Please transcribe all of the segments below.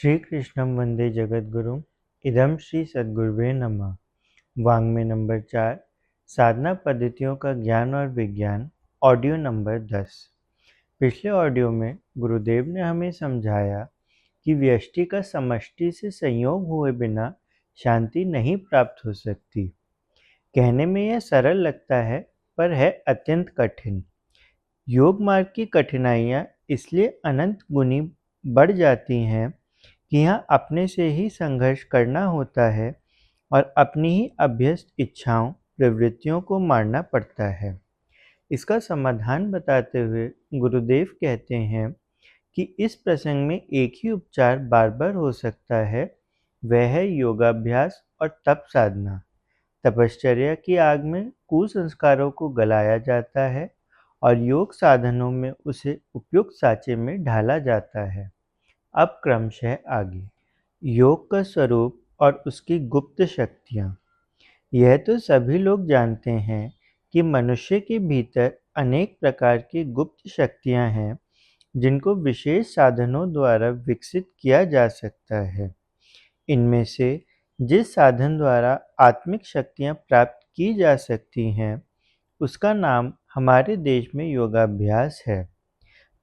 श्री कृष्णं वंदे जगद्गुरुम् इदं श्री सद्गुरुवे नमः। वाङ्मय नंबर 4 साधना पद्धतियों का ज्ञान और विज्ञान ऑडियो नंबर 10। पिछले ऑडियो में गुरुदेव ने हमें समझाया कि व्यष्टि का समष्टि से संयोग हुए बिना शांति नहीं प्राप्त हो सकती। कहने में यह सरल लगता है पर है अत्यंत कठिन। योग मार्ग की कठिनाइयाँ इसलिए अनंत गुनी बढ़ जाती हैं कि यहाँ अपने से ही संघर्ष करना होता है और अपनी ही अभ्यस्त इच्छाओं प्रवृत्तियों को मारना पड़ता है। इसका समाधान बताते हुए गुरुदेव कहते हैं कि इस प्रसंग में एक ही उपचार बार बार हो सकता है, वह है योगाभ्यास और तप साधना। तपश्चर्या की आग में कुसंस्कारों को गलाया जाता है और योग साधनों में उसे उपयुक्त साँचे में ढाला जाता है। अब क्रमशः आगे। योग का स्वरूप और उसकी गुप्त शक्तियाँ। यह तो सभी लोग जानते हैं कि मनुष्य के भीतर अनेक प्रकार की गुप्त शक्तियाँ हैं जिनको विशेष साधनों द्वारा विकसित किया जा सकता है। इनमें से जिस साधन द्वारा आत्मिक शक्तियाँ प्राप्त की जा सकती हैं, उसका नाम हमारे देश में योगाभ्यास है।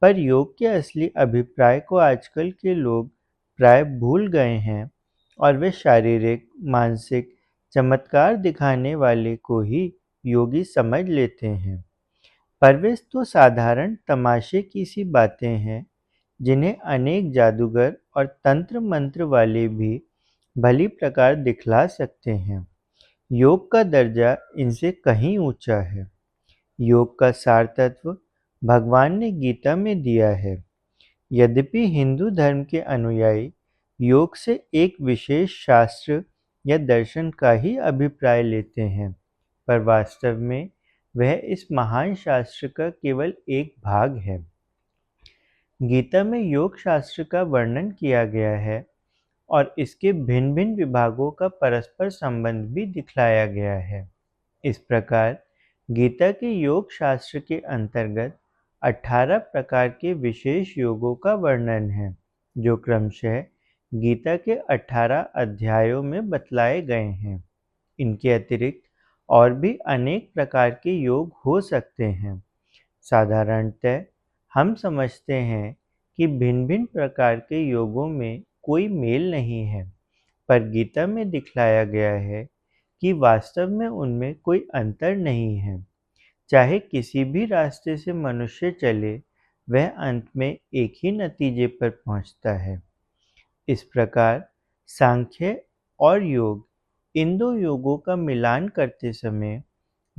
पर योग के असली अभिप्राय को आजकल के लोग प्राय भूल गए हैं और वे शारीरिक, मानसिक चमत्कार दिखाने वाले को ही योगी समझ लेते हैं। पर वे तो साधारण तमाशे की सी बातें हैं जिन्हें अनेक जादूगर और तंत्र मंत्र वाले भी भली प्रकार दिखला सकते हैं। योग का दर्जा इनसे कहीं ऊंचा है। योग का सार तत्व भगवान ने गीता में दिया है। यद्यपि हिंदू धर्म के अनुयायी योग से एक विशेष शास्त्र या दर्शन का ही अभिप्राय लेते हैं, पर वास्तव में वह इस महान शास्त्र का केवल एक भाग है। गीता में योग शास्त्र का वर्णन किया गया है और इसके भिन्न भिन्न विभागों का परस्पर संबंध भी दिखलाया गया है। इस प्रकार गीता के योग शास्त्र के अंतर्गत 18 प्रकार के विशेष योगों का वर्णन है, जो क्रमशः गीता के 18 अध्यायों में बतलाए गए हैं। इनके अतिरिक्त और भी अनेक प्रकार के योग हो सकते हैं। साधारणतः हम समझते हैं कि भिन्न भिन्न प्रकार के योगों में कोई मेल नहीं है, पर गीता में दिखलाया गया है कि वास्तव में उनमें कोई अंतर नहीं है। चाहे किसी भी रास्ते से मनुष्य चले, वह अंत में एक ही नतीजे पर पहुंचता है। इस प्रकार सांख्य और योग, इन दो योगों का मिलान करते समय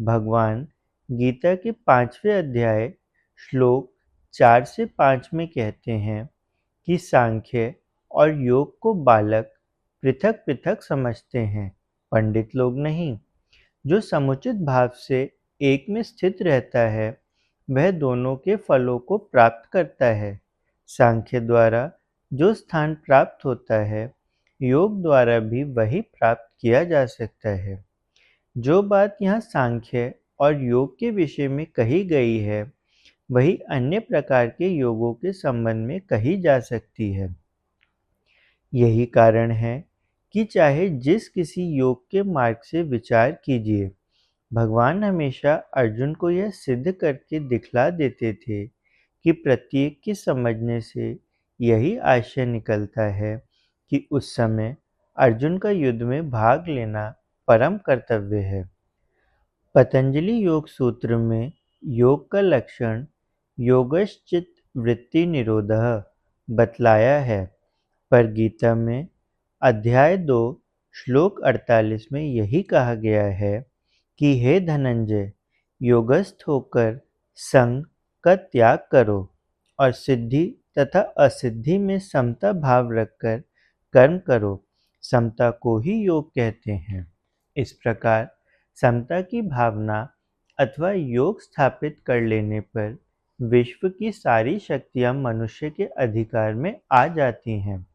भगवान गीता के 5वें अध्याय श्लोक 4 से 5 में कहते हैं कि सांख्य और योग को बालक पृथक पृथक समझते हैं, पंडित लोग नहीं। जो समुचित भाव से एक में स्थित रहता है, वह दोनों के फलों को प्राप्त करता है। सांख्य द्वारा जो स्थान प्राप्त होता है, योग द्वारा भी वही प्राप्त किया जा सकता है। जो बात यहाँ सांख्य और योग के विषय में कही गई है, वही अन्य प्रकार के योगों के संबंध में कही जा सकती है। यही कारण है कि चाहे जिस किसी योग के मार्ग से विचार कीजिए, भगवान हमेशा अर्जुन को यह सिद्ध करके दिखला देते थे कि प्रत्येक के समझने से यही आशय निकलता है कि उस समय अर्जुन का युद्ध में भाग लेना परम कर्तव्य है। पतंजलि योग सूत्र में योग का लक्षण योगश्चित वृत्ति निरोधः बतलाया है, पर गीता में अध्याय 2 श्लोक 48 में यही कहा गया है कि हे धनंजय, योगस्थ होकर संग का त्याग करो और सिद्धि तथा असिद्धि में समता भाव रखकर कर्म करो। समता को ही योग कहते हैं। इस प्रकार समता की भावना अथवा योग स्थापित कर लेने पर विश्व की सारी शक्तियाँ मनुष्य के अधिकार में आ जाती हैं।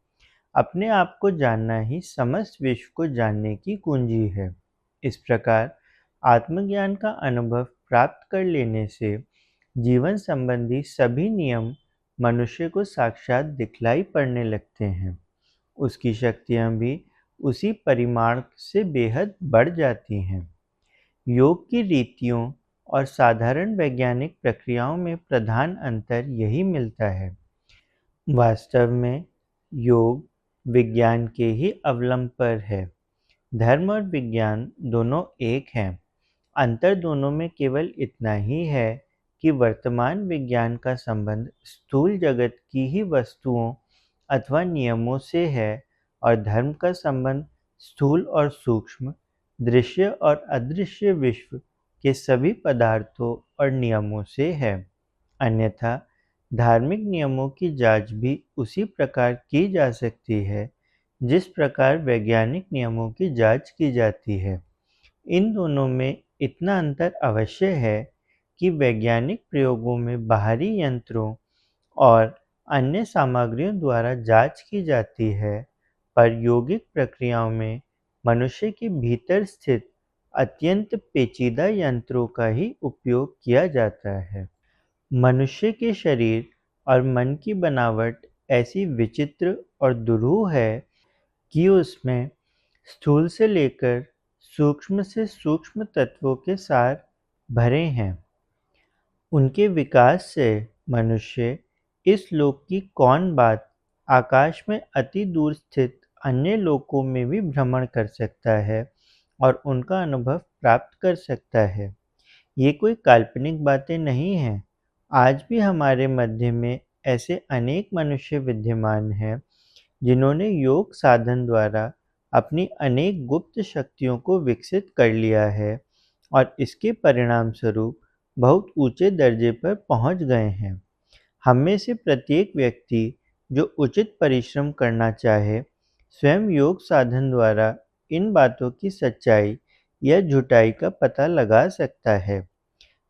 अपने आप को जानना ही समस्त विश्व को जानने की कुंजी है। इस प्रकार आत्मज्ञान का अनुभव प्राप्त कर लेने से जीवन संबंधी सभी नियम मनुष्य को साक्षात दिखलाई पड़ने लगते हैं। उसकी शक्तियाँ भी उसी परिमाण से बेहद बढ़ जाती हैं। योग की रीतियों और साधारण वैज्ञानिक प्रक्रियाओं में प्रधान अंतर यही मिलता है। वास्तव में योग विज्ञान के ही अवलंब पर है। धर्म और विज्ञान दोनों एक हैं। अंतर दोनों में केवल इतना ही है कि वर्तमान विज्ञान का संबंध स्थूल जगत की ही वस्तुओं अथवा नियमों से है और धर्म का संबंध स्थूल और सूक्ष्म, दृश्य और अदृश्य विश्व के सभी पदार्थों और नियमों से है। अन्यथा धार्मिक नियमों की जांच भी उसी प्रकार की जा सकती है जिस प्रकार वैज्ञानिक नियमों की जांच की जाती है। इन दोनों में इतना अंतर अवश्य है कि वैज्ञानिक प्रयोगों में बाहरी यंत्रों और अन्य सामग्रियों द्वारा जांच की जाती है, पर यौगिक प्रक्रियाओं में मनुष्य के भीतर स्थित अत्यंत पेचीदा यंत्रों का ही उपयोग किया जाता है। मनुष्य के शरीर और मन की बनावट ऐसी विचित्र और दुरूह है कि उसमें स्थूल से लेकर सूक्ष्म से सूक्ष्म तत्वों के सार भरे हैं। उनके विकास से मनुष्य इस लोक की कौन बात आकाश में अति दूर स्थित अन्य लोकों में भी भ्रमण कर सकता है और उनका अनुभव प्राप्त कर सकता है। ये कोई काल्पनिक बातें नहीं हैं। आज भी हमारे मध्य में ऐसे अनेक मनुष्य विद्यमान हैं जिन्होंने योग साधन द्वारा अपनी अनेक गुप्त शक्तियों को विकसित कर लिया है और इसके परिणाम स्वरूप बहुत ऊंचे दर्जे पर पहुंच गए हैं। हम में से प्रत्येक व्यक्ति जो उचित परिश्रम करना चाहे, स्वयं योग साधन द्वारा इन बातों की सच्चाई या झुटाई का पता लगा सकता है।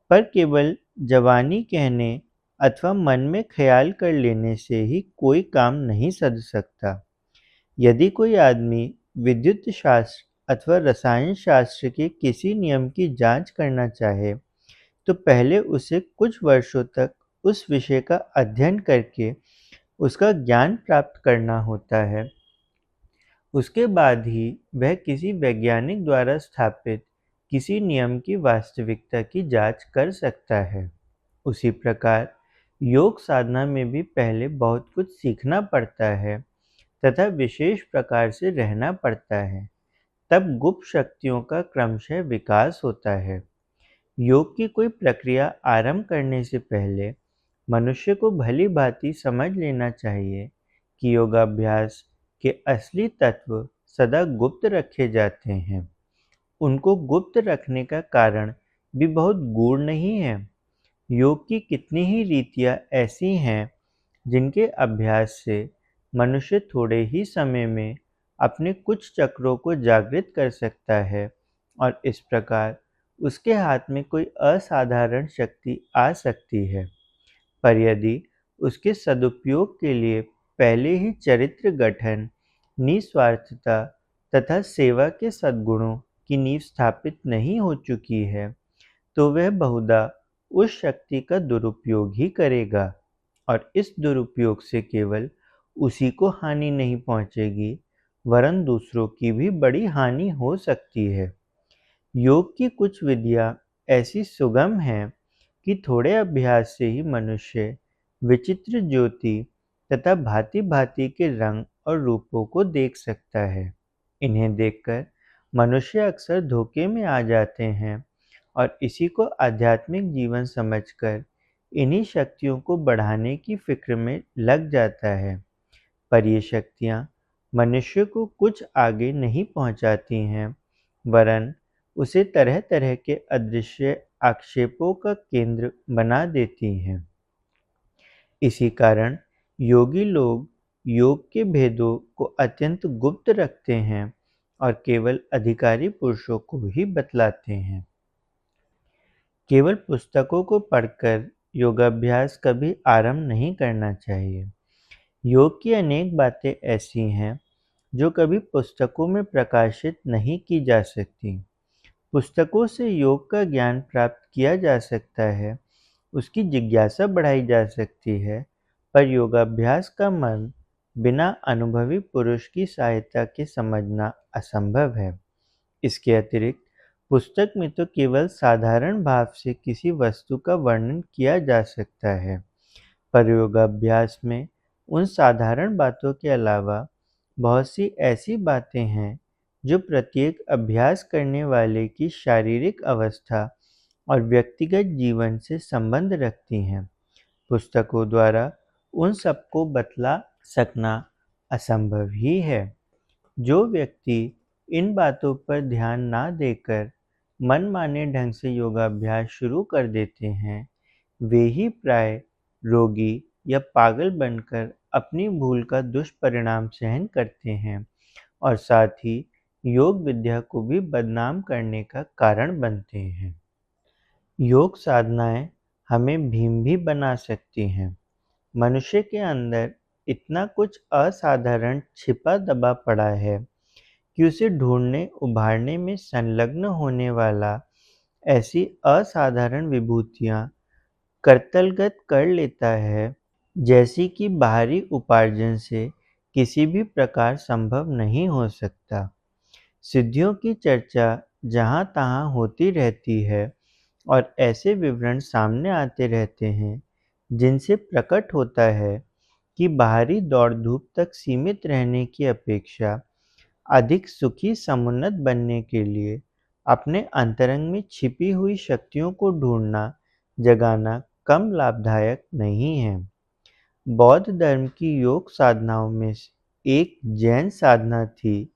पर केवल जवानी कहने अथवा मन में ख्याल कर लेने से ही कोई काम नहीं सध सकता। यदि कोई आदमी विद्युत शास्त्र अथवा रसायन शास्त्र के किसी नियम की जांच करना चाहे, तो पहले उसे कुछ वर्षों तक उस विषय का अध्ययन करके उसका ज्ञान प्राप्त करना होता है। उसके बाद ही वह किसी वैज्ञानिक द्वारा स्थापित किसी नियम की वास्तविकता की जांच कर सकता है। उसी प्रकार योग साधना में भी पहले बहुत कुछ सीखना पड़ता है तथा विशेष प्रकार से रहना पड़ता है, तब गुप्त शक्तियों का क्रमशः विकास होता है। योग की कोई प्रक्रिया आरंभ करने से पहले मनुष्य को भली भांति समझ लेना चाहिए कि योगाभ्यास के असली तत्व सदा गुप्त रखे जाते हैं। उनको गुप्त रखने का कारण भी बहुत गूढ़ नहीं है। योग की कितनी ही रीतियाँ ऐसी हैं जिनके अभ्यास से मनुष्य थोड़े ही समय में अपने कुछ चक्रों को जागृत कर सकता है और इस प्रकार उसके हाथ में कोई असाधारण शक्ति आ सकती है। पर यदि उसके सदुपयोग के लिए पहले ही चरित्र गठन, निस्वार्थता तथा सेवा के सद्गुणों की नींव स्थापित नहीं हो चुकी है, तो वह बहुधा उस शक्ति का दुरुपयोग ही करेगा और इस दुरुपयोग से केवल उसी को हानि नहीं पहुंचेगी, वरन दूसरों की भी बड़ी हानि हो सकती है। योग की कुछ विधियाँ ऐसी सुगम हैं कि थोड़े अभ्यास से ही मनुष्य विचित्र ज्योति तथा भांति-भांति के रंग और रूपों को देख सकता है। इन्हें देखकर मनुष्य अक्सर धोखे में आ जाते हैं और इसी को आध्यात्मिक जीवन समझकर इन्हीं शक्तियों को बढ़ाने की फिक्र में लग जाता है। पर ये शक्तियाँ मनुष्य को कुछ आगे नहीं पहुँचाती हैं, वरन उसे तरह-तरह के अदृश्य आक्षेपों का केंद्र बना देती हैं। इसी कारण योगी लोग योग के भेदों को अत्यंत गुप्त रखते हैं और केवल अधिकारी पुरुषों को ही बतलाते हैं। केवल पुस्तकों को पढ़कर योगाभ्यास कभी आरंभ नहीं करना चाहिए। योग की अनेक बातें ऐसी हैं जो कभी पुस्तकों में प्रकाशित नहीं की जा सकती। पुस्तकों से योग का ज्ञान प्राप्त किया जा सकता है, उसकी जिज्ञासा बढ़ाई जा सकती है, पर योगाभ्यास का मन बिना अनुभवी पुरुष की सहायता के समझना असंभव है। इसके अतिरिक्त पुस्तक में तो केवल साधारण भाव से किसी वस्तु का वर्णन किया जा सकता है, पर योगाभ्यास में उन साधारण बातों के अलावा बहुत सी ऐसी बातें हैं जो प्रत्येक अभ्यास करने वाले की शारीरिक अवस्था और व्यक्तिगत जीवन से संबंध रखती हैं। पुस्तकों द्वारा उन सबको बतला सकना असंभव ही है। जो व्यक्ति इन बातों पर ध्यान ना देकर मनमाने ढंग से योगाभ्यास शुरू कर देते हैं, वे ही प्राय रोगी या पागल बनकर अपनी भूल का दुष्परिणाम सहन करते हैं और साथ ही योग विद्या को भी बदनाम करने का कारण बनते हैं। योग साधनाएं हमें भीम भी बना सकती हैं। मनुष्य के अंदर इतना कुछ असाधारण छिपा दबा पड़ा है कि उसे ढूंढने उभारने में संलग्न होने वाला ऐसी असाधारण विभूतियां कर्तलगत कर लेता है, जैसी कि बाहरी उपार्जन से किसी भी प्रकार संभव नहीं हो सकता। सिद्धियों की चर्चा जहाँ-तहाँ होती रहती है और ऐसे विवरण सामने आते रहते हैं, जिनसे प्रकट होता है कि बाहरी दौड़-धूप तक सीमित रहने की अपेक्षा अधिक सुखी समुन्नत बनने के लिए अपने अंतरंग में छिपी हुई शक्तियों को ढूंढना, जगाना कम लाभदायक नहीं है। बौद्ध धर्म की योग साधनाओं में से एक जैन साधना थी,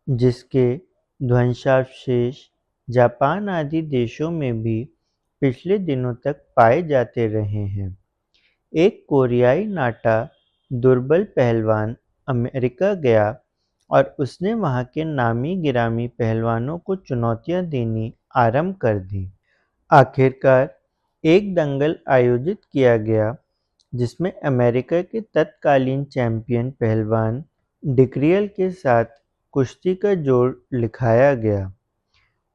जिसके ध्वंसावशेष जापान आदि देशों में भी पिछले दिनों तक पाए जाते रहे हैं। एक कोरियाई नाटा दुर्बल पहलवान अमेरिका गया और उसने वहाँ के नामी-गिरामी पहलवानों को चुनौतियाँ देनी आरंभ कर दी। आखिरकार एक दंगल आयोजित किया गया, जिसमें अमेरिका के तत्कालीन चैंपियन पहलवान डिक्रियल के साथ कुश्ती का जोड़ लिखाया गया।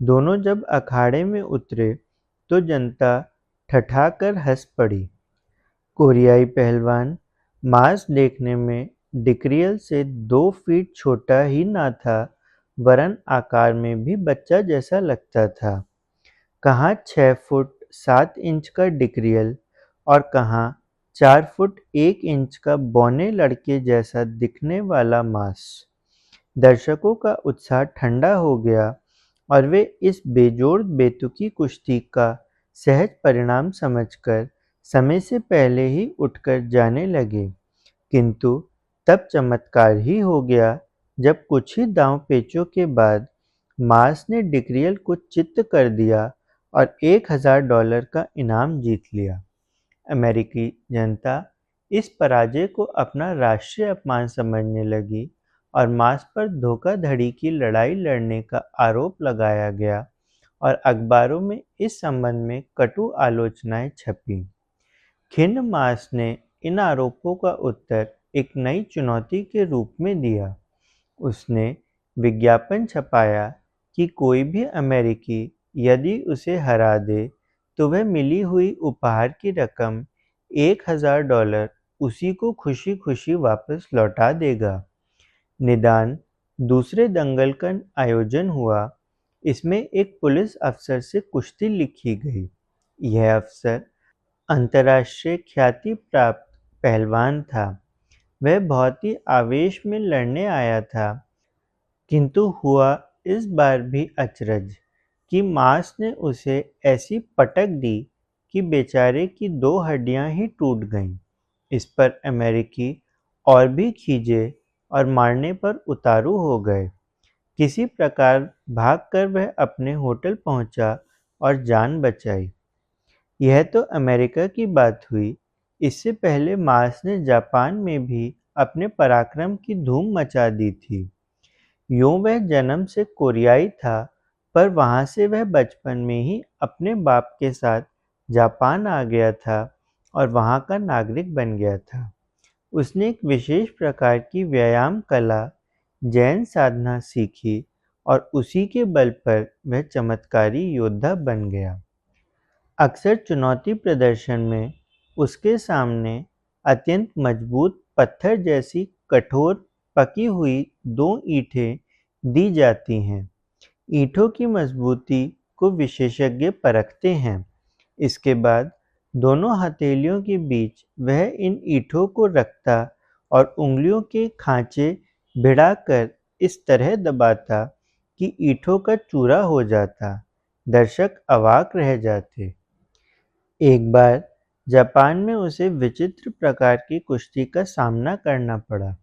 दोनों जब अखाड़े में उतरे तो जनता ठठाकर हंस पड़ी। कोरियाई पहलवान मांस देखने में डिक्रियल से 2 फीट छोटा ही न था, वरन आकार में भी बच्चा जैसा लगता था। कहाँ 6 फुट 7 इंच का डिक्रियल और कहाँ 4 फुट 1 इंच का बौने लड़के जैसा दिखने वाला मांस। दर्शकों का उत्साह ठंडा हो गया और वे इस बेजोड़ बेतुकी कुश्ती का सहज परिणाम समझकर समय से पहले ही उठकर जाने लगे, किंतु तब चमत्कार ही हो गया जब कुछ ही दांव-पेचों के बाद मार्स ने डिक्रियल को चित्त कर दिया और $1000 का इनाम जीत लिया। अमेरिकी जनता इस पराजय को अपना राष्ट्रीय अपमान समझने लगी और मार्स पर धोखाधड़ी की लड़ाई लड़ने का आरोप लगाया गया और अखबारों में इस संबंध में कटु आलोचनाएं छपीं। खिन्न मार्स ने इन आरोपों का उत्तर एक नई चुनौती के रूप में दिया। उसने विज्ञापन छपाया कि कोई भी अमेरिकी यदि उसे हरा दे तो वह मिली हुई उपहार की रकम $1000 उसी को खुशी-खुशी वापस लौटा देगा। निदान दूसरे दंगल का आयोजन हुआ। इसमें एक पुलिस अफसर से कुश्ती लिखी गई। यह अफसर अंतर्राष्ट्रीय ख्याति प्राप्त पहलवान था। वह बहुत ही आवेश में लड़ने आया था, किंतु हुआ इस बार भी अचरज कि मार्स ने उसे ऐसी पटक दी कि बेचारे की 2 हड्डियां ही टूट गईं। इस पर अमेरिकी और भी खीजे और मारने पर उतारू हो गए। किसी प्रकार भागकर वह अपने होटल पहुंचा और जान बचाई। यह तो अमेरिका की बात हुई। इससे पहले मार्स ने जापान में भी अपने पराक्रम की धूम मचा दी थी। यूं वह जन्म से कोरियाई था, पर वहां से वह बचपन में ही अपने बाप के साथ जापान आ गया था और वहां का नागरिक बन गया था। उसने एक विशेष प्रकार की व्यायाम कला, जैन साधना सीखी और उसी के बल पर वह चमत्कारी योद्धा बन गया। अक्सर चुनौती प्रदर्शन में उसके सामने अत्यंत मजबूत पत्थर जैसी कठोर पकी हुई 2 ईंटें दी जाती हैं। ईंटों की मजबूती को विशेषज्ञ परखते हैं। इसके बाद दोनों हथेलियों के बीच वह इन ईंटों को रखता और उंगलियों के खांचे भिड़ाकर इस तरह दबाता कि ईंटों का चूरा हो जाता। दर्शक अवाक रह जाते। एक बार जापान में उसे विचित्र प्रकार की कुश्ती का सामना करना पड़ा।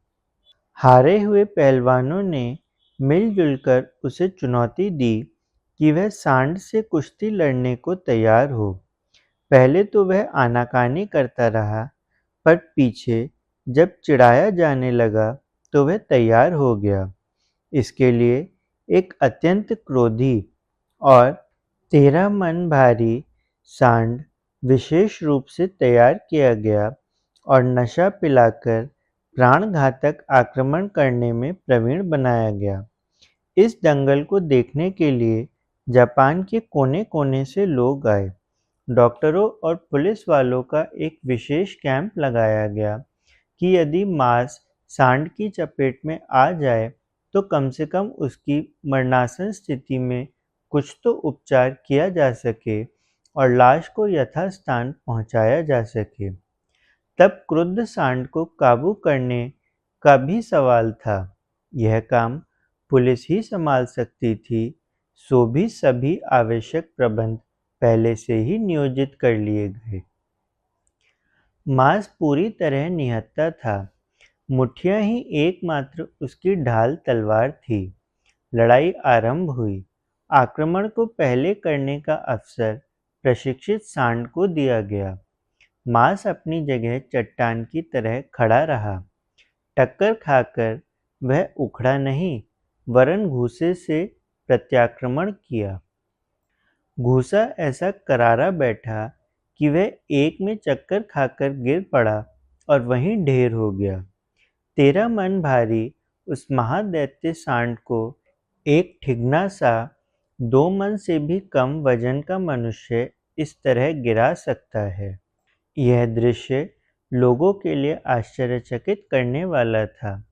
हारे हुए पहलवानों ने मिलजुल कर उसे चुनौती दी कि वह सांड से कुश्ती लड़ने को तैयार हो। पहले तो वह आनाकानी करता रहा, पर पीछे जब चिढ़ाया जाने लगा तो वह तैयार हो गया। इसके लिए एक अत्यंत क्रोधी और 13 मन भारी सांड विशेष रूप से तैयार किया गया और नशा पिलाकर प्राणघातक आक्रमण करने में प्रवीण बनाया गया। इस दंगल को देखने के लिए जापान के कोने-कोने से लोग आए। डॉक्टरों और पुलिस वालों का एक विशेष कैंप लगाया गया कि यदि मांस सांड की चपेट में आ जाए तो कम से कम उसकी मरणासन स्थिति में कुछ तो उपचार किया जा सके और लाश को यथास्थान पहुंचाया जा सके। तब क्रुद्ध सांड को काबू करने का भी सवाल था। यह काम पुलिस ही संभाल सकती थी, सो भी सभी आवश्यक प्रबंध पहले से ही नियोजित कर लिए गए। मांस पूरी तरह निहत्था था। मुठ्ठियाँ ही एकमात्र उसकी ढाल तलवार थी। लड़ाई आरंभ हुई। आक्रमण को पहले करने का अवसर प्रशिक्षित सांड को दिया गया। मांस अपनी जगह चट्टान की तरह खड़ा रहा। टक्कर खाकर वह उखड़ा नहीं, वरन घूंसे से प्रत्याक्रमण किया। घूंसा ऐसा करारा बैठा कि वह एक में चक्कर खाकर गिर पड़ा और वहीं ढेर हो गया। 13 मन भारी उस महादैत्य सांड को एक ठिगना सा 2 मन से भी कम वजन का मनुष्य इस तरह गिरा सकता है। यह दृश्य लोगों के लिए आश्चर्यचकित करने वाला था।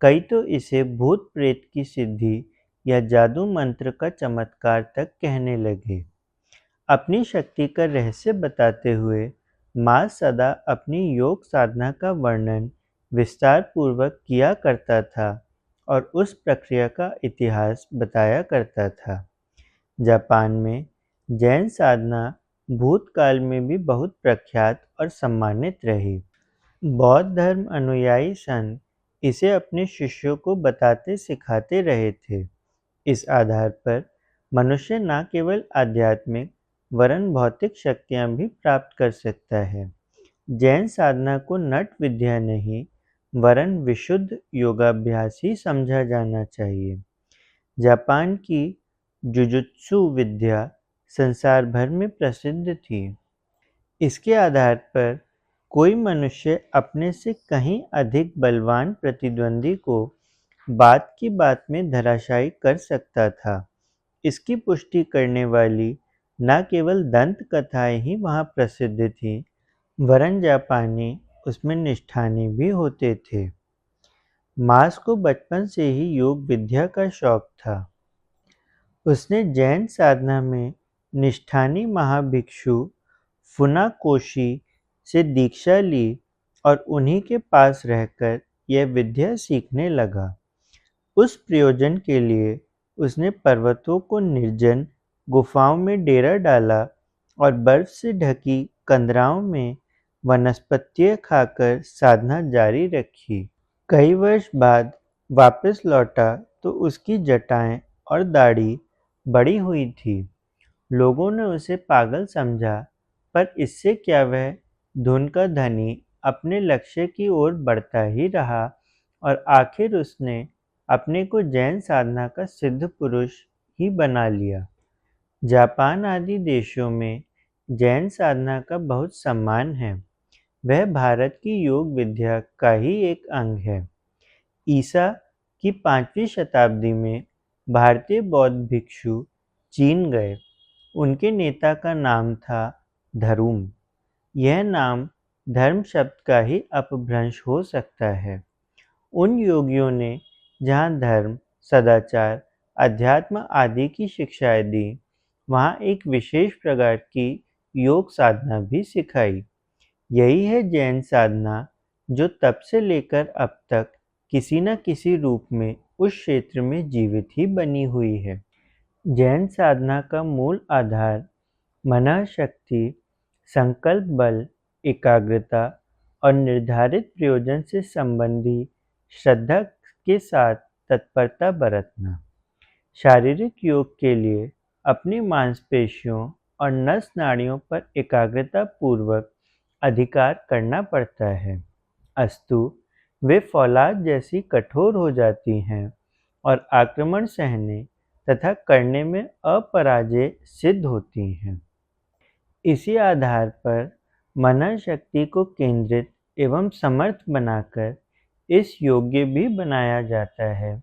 कई तो इसे भूत प्रेत की सिद्धि या जादू मंत्र का चमत्कार तक कहने लगे। अपनी शक्ति का रहस्य बताते हुए माँ सदा अपनी योग साधना का वर्णन विस्तार पूर्वक किया करता था और उस प्रक्रिया का इतिहास बताया करता था। जापान में जैन साधना भूतकाल में भी बहुत प्रख्यात और सम्मानित रही। बौद्ध धर्म अनुयायी संत इसे अपने शिष्यों को बताते सिखाते रहे थे। इस आधार पर मनुष्य न केवल आध्यात्मिक वरन भौतिक शक्तियाँ भी प्राप्त कर सकता है। जैन साधना को नट विद्या नहीं वरन विशुद्ध योगाभ्यास ही समझा जाना चाहिए। जापान की जुजुत्सु विद्या संसार भर में प्रसिद्ध थी। इसके आधार पर कोई मनुष्य अपने से कहीं अधिक बलवान प्रतिद्वंदी को बात की बात में धराशायी कर सकता था। इसकी पुष्टि करने वाली न केवल दंत कथाएं ही वहाँ प्रसिद्ध थीं, वरन जापानी उसमें निष्ठानी भी होते थे। मास को बचपन से ही योग विद्या का शौक था। उसने जैन साधना में निष्ठानी महाभिक्षु फुनाकोशी से दीक्षा ली और उन्हीं के पास रहकर यह विद्या सीखने लगा। उस प्रयोजन के लिए उसने पर्वतों को निर्जन गुफाओं में डेरा डाला और बर्फ से ढकी कंदराओं में वनस्पतियाँ खाकर साधना जारी रखी। कई वर्ष बाद वापस लौटा तो उसकी जटाएं और दाढ़ी बड़ी हुई थी। लोगों ने उसे पागल समझा, पर इससे क्या, वह धुन का धनी अपने लक्ष्य की ओर बढ़ता ही रहा और आखिर उसने अपने को जैन साधना का सिद्ध पुरुष ही बना लिया। जापान आदि देशों में जैन साधना का बहुत सम्मान है। वह भारत की योग विद्या का ही एक अंग है। ईसा की 5वीं शताब्दी में भारतीय बौद्ध भिक्षु चीन गए। उनके नेता का नाम था धरुम। यह नाम धर्म शब्द का ही अपभ्रंश हो सकता है। उन योगियों ने जहाँ धर्म, सदाचार, अध्यात्म आदि की शिक्षाएं दी, वहाँ एक विशेष प्रकार की योग साधना भी सिखाई। यही है जैन साधना, जो तब से लेकर अब तक किसी न किसी रूप में उस क्षेत्र में जीवित ही बनी हुई है। जैन साधना का मूल आधार मनः शक्ति, संकल्प बल, एकाग्रता और निर्धारित प्रयोजन से संबंधी श्रद्धा के साथ तत्परता बरतना। शारीरिक योग के लिए अपनी मांसपेशियों और नस नाड़ियों पर एकाग्रता पूर्वक अधिकार करना पड़ता है, अस्तु वे फौलाद जैसी कठोर हो जाती हैं और आक्रमण सहने तथा करने में अपराजय सिद्ध होती हैं। इसी आधार पर मनः शक्ति को केंद्रित एवं समर्थ बनाकर इस योग्य भी बनाया जाता है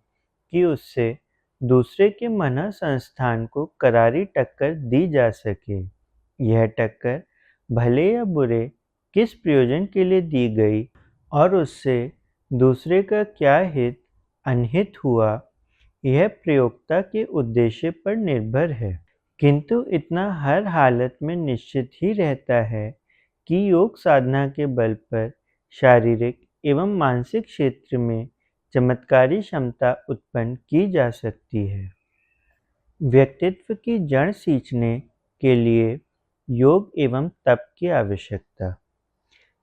कि उससे दूसरे के मनः संस्थान को करारी टक्कर दी जा सके। यह टक्कर भले या बुरे किस प्रयोजन के लिए दी गई और उससे दूसरे का क्या हित अनहित हुआ, यह प्रयोक्ता के उद्देश्य पर निर्भर है। किंतु इतना हर हालत में निश्चित ही रहता है कि योग साधना के बल पर शारीरिक एवं मानसिक क्षेत्र में चमत्कारी क्षमता उत्पन्न की जा सकती है। व्यक्तित्व की जड़ सींचने के लिए योग एवं तप की आवश्यकता।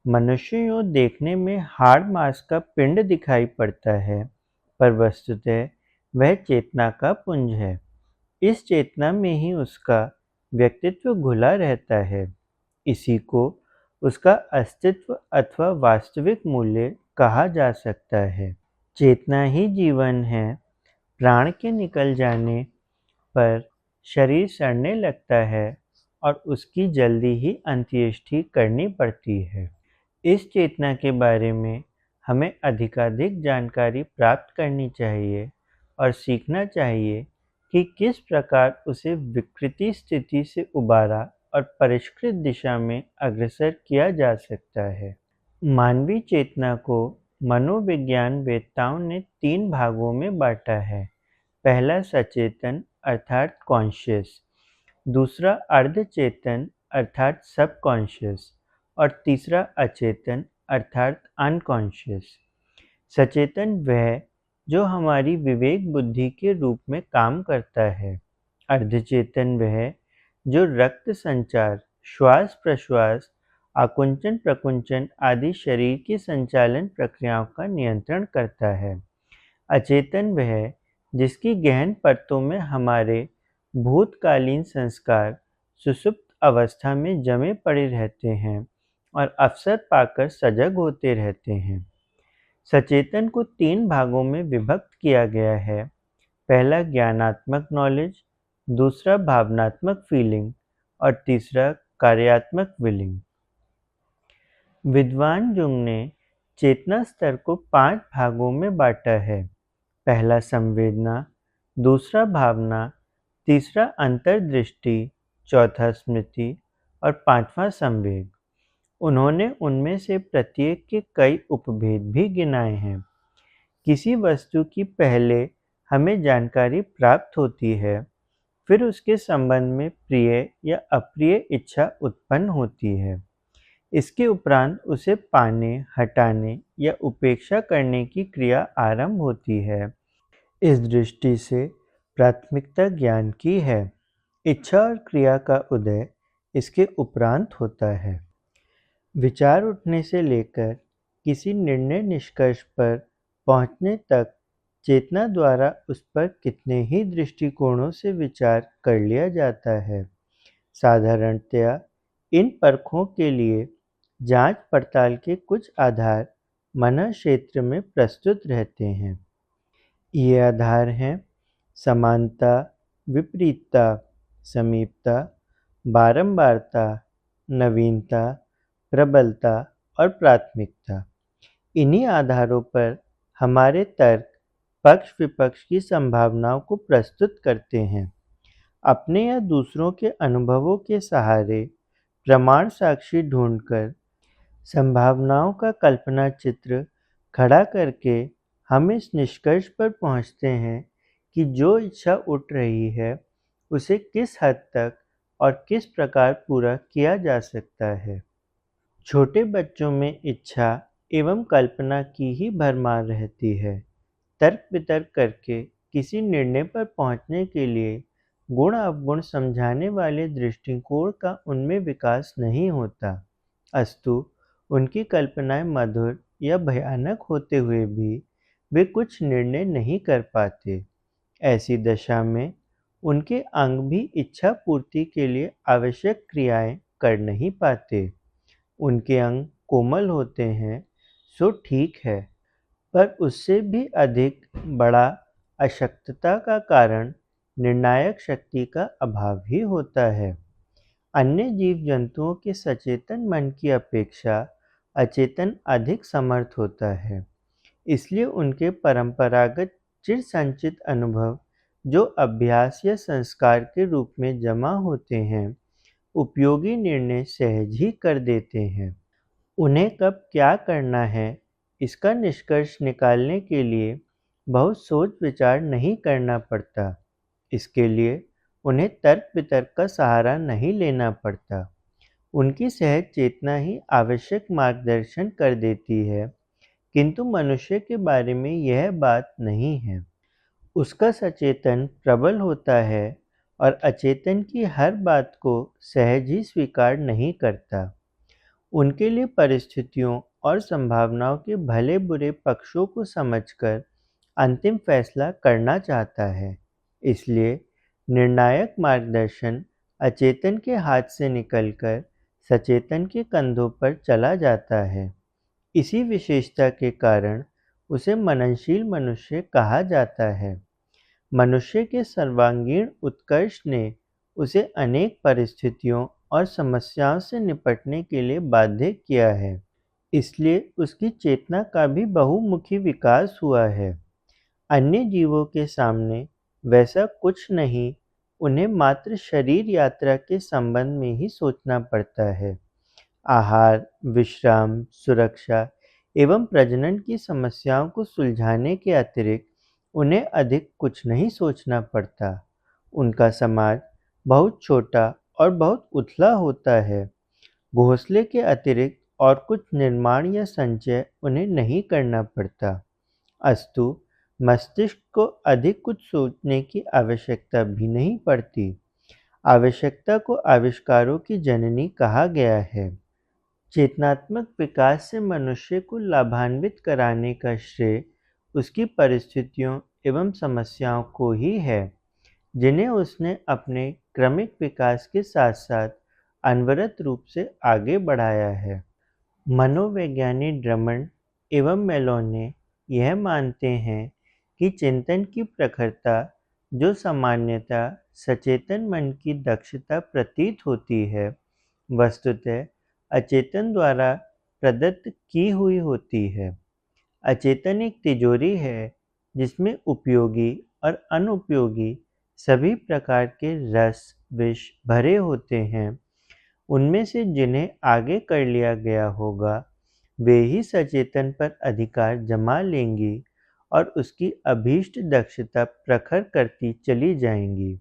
मनुष्य यूँ देखने में हाड़ मांस का पिंड दिखाई पड़ता है, पर वस्तुतः वह चेतना का पुंज है। इस चेतना में ही उसका व्यक्तित्व घुला रहता है। इसी को उसका अस्तित्व अथवा वास्तविक मूल्य कहा जा सकता है। चेतना ही जीवन है। प्राण के निकल जाने पर शरीर सड़ने लगता है और उसकी जल्दी ही अंत्येष्टि करनी पड़ती है। इस चेतना के बारे में हमें अधिकाधिक जानकारी प्राप्त करनी चाहिए और सीखना चाहिए कि किस प्रकार उसे विकृति स्थिति से उबारा और परिष्कृत दिशा में अग्रसर किया जा सकता है। मानवीय चेतना को मनोविज्ञान वेत्ताओं ने 3 भागों में बांटा है। पहला सचेतन अर्थात कॉन्शियस, दूसरा अर्धचेतन अर्थात सबकॉन्शियस और तीसरा अचेतन अर्थात अनकॉन्शियस। सचेतन वह जो हमारी विवेक बुद्धि के रूप में काम करता है। अर्धचेतन वह जो रक्त संचार, श्वास प्रश्वास, आकुंचन प्रकुंचन आदि शरीर की संचालन प्रक्रियाओं का नियंत्रण करता है। अचेतन वह जिसकी गहन परतों में हमारे भूतकालीन संस्कार सुषुप्त अवस्था में जमे पड़े रहते हैं और अवसर पाकर सजग होते रहते हैं। सचेतन को 3 भागों में विभक्त किया गया है। पहला ज्ञानात्मक नॉलेज, दूसरा भावनात्मक फीलिंग और तीसरा कार्यात्मक विलिंग। विद्वान जुंग ने चेतना स्तर को 5 भागों में बांटा है। पहला संवेदना, दूसरा भावना, तीसरा अंतर्दृष्टि, चौथा स्मृति और 5वां संवेग। उन्होंने उनमें से प्रत्येक के कई उपभेद भी गिनाए हैं। किसी वस्तु की पहले हमें जानकारी प्राप्त होती है, फिर उसके संबंध में प्रिय या अप्रिय इच्छा उत्पन्न होती है। इसके उपरांत उसे पाने, हटाने या उपेक्षा करने की क्रिया आरंभ होती है। इस दृष्टि से प्राथमिकता ज्ञान की है। इच्छा और क्रिया का उदय इसके उपरांत होता है। विचार उठने से लेकर किसी निर्णय निष्कर्ष पर पहुँचने तक चेतना द्वारा उस पर कितने ही दृष्टिकोणों से विचार कर लिया जाता है। साधारणतया इन परखों के लिए जांच पड़ताल के कुछ आधार मनः क्षेत्र में प्रस्तुत रहते हैं। ये आधार हैं समानता, विपरीतता, समीपता, बारंबारता, नवीनता, प्रबलता और प्राथमिकता। इन्हीं आधारों पर हमारे तर्क पक्ष विपक्ष की संभावनाओं को प्रस्तुत करते हैं। अपने या दूसरों के अनुभवों के सहारे प्रमाण साक्षी ढूंढकर संभावनाओं का कल्पना चित्र खड़ा करके हम इस निष्कर्ष पर पहुँचते हैं कि जो इच्छा उठ रही है, उसे किस हद तक और किस प्रकार पूरा किया जा सकता है। छोटे बच्चों में इच्छा एवं कल्पना की ही भरमार रहती है। तर्क-वितर्क करके किसी निर्णय पर पहुँचने के लिए गुण-अवगुण समझाने वाले दृष्टिकोण का उनमें विकास नहीं होता। अस्तु, उनकी कल्पनाएँ मधुर या भयानक होते हुए भी वे कुछ निर्णय नहीं कर पाते। ऐसी दशा में उनके अंग भी इच्छा पूर्ति के लिए आवश्यक क्रियाएँ कर नहीं पाते। उनके अंग कोमल होते हैं, सो ठीक है, पर उससे भी अधिक बड़ा अशक्तता का कारण निर्णायक शक्ति का अभाव ही होता है। अन्य जीव-जंतुओं के सचेतन मन की अपेक्षा अचेतन अधिक समर्थ होता है। इसलिए उनके परंपरागत चिर-संचित अनुभव, जो अभ्यास या संस्कार के रूप में जमा होते हैं, उपयोगी निर्णय सहज ही कर देते हैं। उन्हें कब क्या करना है, इसका निष्कर्ष निकालने के लिए बहुत सोच-विचार नहीं करना पड़ता। इसके लिए उन्हें तर्क-वितर्क का सहारा नहीं लेना पड़ता। उनकी सहज चेतना ही आवश्यक मार्गदर्शन कर देती है, किंतु मनुष्य के बारे में यह बात नहीं है। उसका सचेतन प्रबल होता है और अचेतन की हर बात को सहज ही स्वीकार नहीं करता। उनके लिए परिस्थितियों और संभावनाओं के भले-बुरे पक्षों को समझकर अंतिम फैसला करना चाहता है। इसलिए निर्णायक मार्गदर्शन अचेतन के हाथ से निकलकर सचेतन के कंधों पर चला जाता है। इसी विशेषता के कारण उसे मननशील मनुष्य कहा जाता है। मनुष्य के सर्वांगीण उत्कर्ष ने उसे अनेक परिस्थितियों और समस्याओं से निपटने के लिए बाध्य किया है। इसलिए उसकी चेतना का भी बहुमुखी विकास हुआ है। अन्य जीवों के सामने वैसा कुछ नहीं, उन्हें मात्र शरीर यात्रा के संबंध में ही सोचना पड़ता है। आहार, विश्राम, सुरक्षा एवं प्रजनन की समस्याओं को सुलझाने के अतिरिक्त उन्हें अधिक कुछ नहीं सोचना पड़ता। उनका समाज बहुत छोटा और बहुत उथला होता है। घोंसले के अतिरिक्त और कुछ निर्माण या संचय उन्हें नहीं करना पड़ता। अस्तु, मस्तिष्क को अधिक कुछ सोचने की आवश्यकता भी नहीं पड़ती। आवश्यकता को आविष्कारों की जननी कहा गया है। चेतनात्मक विकास से मनुष्य को लाभान्वित कराने का श्रेय उसकी परिस्थितियों एवं समस्याओं को ही है, जिन्हें उसने अपने क्रमिक विकास के साथ-साथ अनवरत रूप से आगे बढ़ाया है। मनोवैज्ञानी ड्रमंड एवं मेलोने यह मानते हैं कि चिंतन की प्रखरता, जो सामान्यतः सचेतन मन की दक्षता प्रतीत होती है, वस्तुतः अचेतन द्वारा प्रदत्त की हुई होती है। अचेतन एक तिजोरी है, जिसमें उपयोगी और अनुपयोगी सभी प्रकार के रस, विष भरे होते हैं। उनमें से जिन्हें आगे कर लिया गया होगा, वे ही सचेतन पर अधिकार जमा लेंगी और उसकी अभीष्ट दक्षता प्रखर करती चली जाएंगी।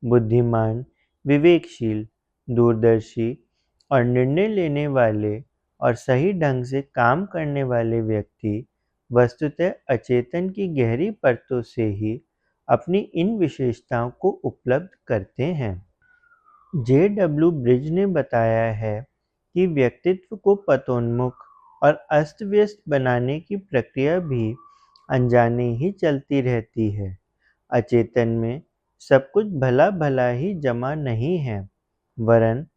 बुद्धिमान, विवेकशील, दूरदर्शी और निर्णय लेने वाले और सही ढंग से काम करने वाले व्यक्ति वस्तुतः अचेतन की गहरी परतों से ही अपनी इन विशेषताओं को उपलब्ध करते हैं। जे.डब्ल्यू. ब्रिज ने बताया है कि व्यक्तित्व को पतोन्मुख और अस्त-व्यस्त बनाने की प्रक्रिया भी अनजाने ही चलती रहती है। अचेतन में सब कुछ भला-भला ही जमा नहीं है, वरन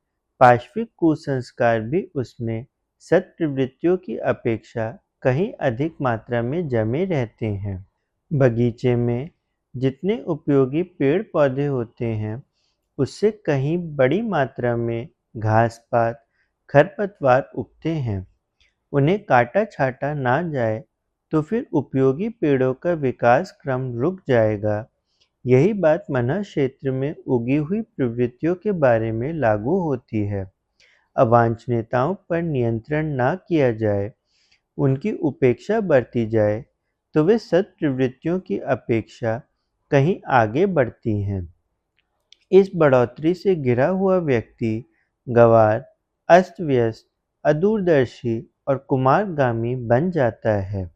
पाशविक कुसंस्कार भी उसमें सत्प्रवृत्तियों की अपेक्षा कहीं अधिक मात्रा में जमे रहते हैं। बगीचे में जितने उपयोगी पेड़-पौधे होते हैं, उससे कहीं बड़ी मात्रा में घास-पात, खरपतवार उगते हैं। उन्हें काटा-छाँटा ना जाए, तो फिर उपयोगी पेड़ों का विकास क्रम रुक जाएगा। यही बात मन क्षेत्र में उगी हुई प्रवृत्तियों के बारे में लागू होती है। अवांछनीयताओं पर नियंत्रण ना किया जाए, उनकी उपेक्षा बरती जाए, तो वे सत्प्रवृत्तियों की अपेक्षा कहीं आगे बढ़ती हैं। इस बढ़ोतरी से घिरा हुआ व्यक्ति गंवार, अस्त-व्यस्त, अदूरदर्शी और कुमारगामी बन जाता है।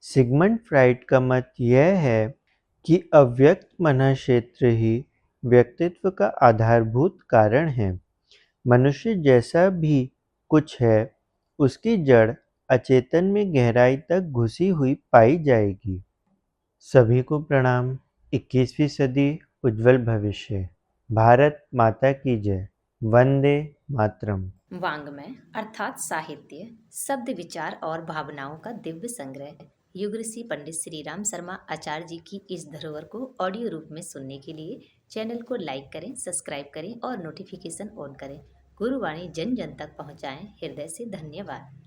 सिगमंड फ्राइड का मत यह है कि अव्यक्त मनःक्षेत्र ही व्यक्तित्व का आधारभूत कारण है। मनुष्य जैसा भी कुछ है, उसकी जड़ अचेतन में गहराई तक घुसी हुई पाई जाएगी। सभी को प्रणाम। 21वीं सदी उज्जवल भविष्य। भारत माता की जय। वंदे मातरम। वाङ्मय अर्थात साहित्य, शब्द, विचार और भावनाओं का दिव्य संग्रह। युग ऋषि पंडित श्री राम शर्मा आचार्य जी की इस धरोहर को ऑडियो रूप में सुनने के लिए चैनल को लाइक करें, सब्सक्राइब करें और नोटिफिकेशन ऑन करें। गुरुवाणी जन जन तक पहुँचाएं। हृदय से धन्यवाद।